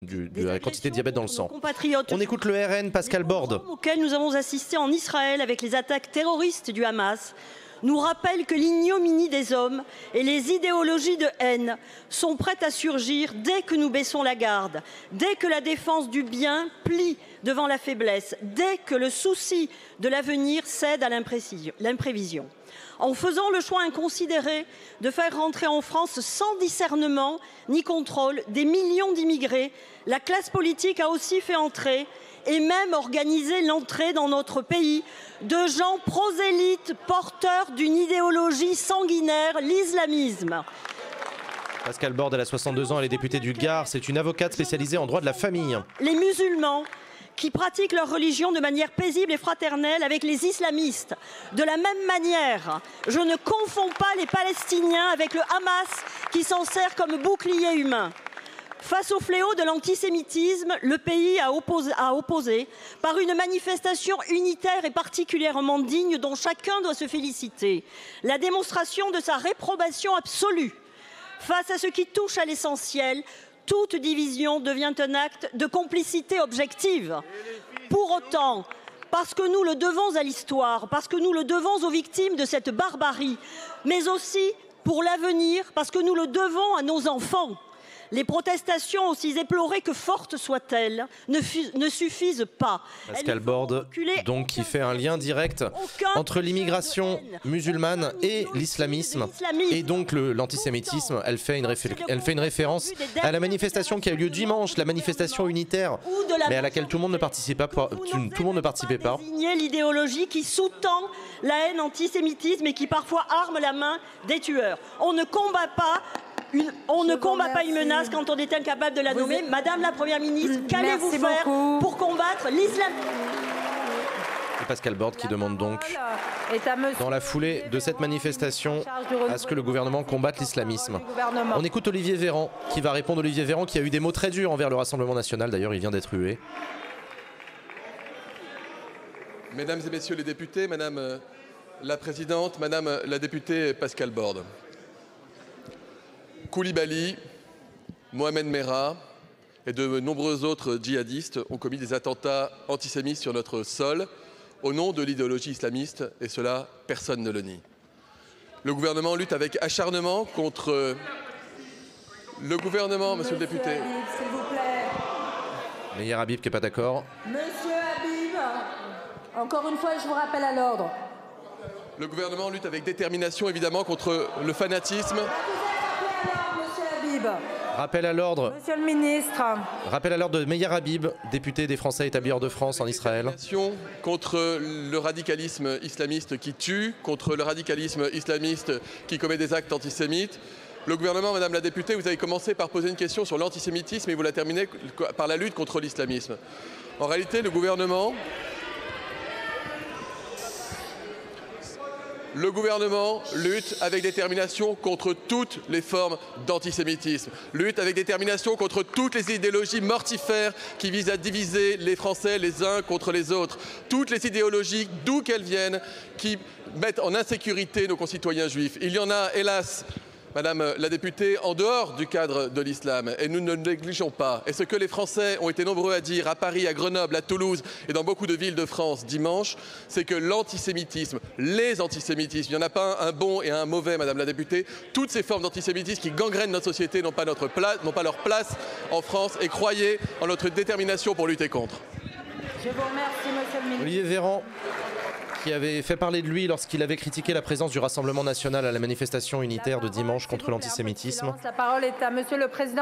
de la quantité de diabète dans le sang. On écoute le RN, Pascal Borde. Auxquels nous avons assisté en Israël avec les attaques terroristes du Hamas nous rappelle que l'ignominie des hommes et les idéologies de haine sont prêtes à surgir dès que nous baissons la garde, dès que la défense du bien plie devant la faiblesse, dès que le souci de l'avenir cède à l'imprévision. En faisant le choix inconsidéré de faire rentrer en France sans discernement ni contrôle des millions d'immigrés, la classe politique a aussi fait entrer et même organisé l'entrée dans notre pays de gens prosélytes porteurs d'une idéologie sanguinaire, l'islamisme. Pascal Borde, elle a 62 ans, elle est députée du Gard, c'est une avocate spécialisée en droit de la famille. Les musulmans qui pratiquent leur religion de manière paisible et fraternelle avec les islamistes. De la même manière, je ne confonds pas les Palestiniens avec le Hamas qui s'en sert comme bouclier humain. Face au fléau de l'antisémitisme, le pays a opposé par une manifestation unitaire et particulièrement digne dont chacun doit se féliciter, la démonstration de sa réprobation absolue. Face à ce qui touche à l'essentiel, toute division devient un acte de complicité objective. Pour autant, parce que nous le devons à l'histoire, parce que nous le devons aux victimes de cette barbarie, mais aussi pour l'avenir, parce que nous le devons à nos enfants, les protestations, aussi éplorées que fortes soient-elles, ne suffisent pas. Pascal Borde, donc, qui fait un lien direct entre l'immigration musulmane et l'islamisme, et donc l'antisémitisme. Elle fait une référence à la manifestation qui a eu lieu dimanche, la manifestation unitaire, mais à laquelle tout le monde ne participait pas. L'idéologie qui sous-tend la haine antisémitisme et qui parfois arme la main des tueurs. On ne combat pas une menace quand on est incapable de la nommer. Madame la Première ministre, qu'allez-vous faire pour combattre l'islam? Pascal Borde qui demande donc, dans la foulée de cette manifestation, à ce que le gouvernement combatte l'islamisme. On écoute Olivier Véran qui va répondre. Olivier Véran qui a eu des mots très durs envers le Rassemblement national. D'ailleurs, il vient d'être hué. Mesdames et messieurs les députés, Madame la Présidente, Madame la députée Pascal Borde. Koulibaly, Mohamed Merah et de nombreux autres djihadistes ont commis des attentats antisémites sur notre sol au nom de l'idéologie islamiste, et cela, personne ne le nie. Le gouvernement lutte avec acharnement contre... Le gouvernement, monsieur le député... Habib, s'il vous plaît. Meyer Habib qui n'est pas d'accord. Monsieur Habib, encore une fois, je vous rappelle à l'ordre. Le gouvernement lutte avec détermination, évidemment, contre le fanatisme... Rappel à l'ordre. Monsieur le ministre. Rappel à l'ordre de Meyer Habib, député des Français établis hors de France en Israël. Contre le radicalisme islamiste qui tue, contre le radicalisme islamiste qui commet des actes antisémites. Le gouvernement, Madame la députée, vous avez commencé par poser une question sur l'antisémitisme et vous la terminez par la lutte contre l'islamisme. En réalité, le gouvernement lutte avec détermination contre toutes les formes d'antisémitisme, lutte avec détermination contre toutes les idéologies mortifères qui visent à diviser les Français les uns contre les autres, toutes les idéologies, d'où qu'elles viennent, qui mettent en insécurité nos concitoyens juifs. Il y en a, hélas, Madame la députée, en dehors du cadre de l'islam, et nous ne le négligeons pas. Et ce que les Français ont été nombreux à dire à Paris, à Grenoble, à Toulouse et dans beaucoup de villes de France dimanche, c'est que l'antisémitisme, les antisémitismes, il n'y en a pas un bon et un mauvais, Madame la députée, toutes ces formes d'antisémitisme qui gangrènent notre société n'ont pas leur place en France, et croyez en notre détermination pour lutter contre. Je vous remercie, monsieur le ministre. Olivier Véran, qui avait fait parler de lui lorsqu'il avait critiqué la présence du Rassemblement national à la manifestation unitaire de dimanche contre l'antisémitisme. La parole est à monsieur le président.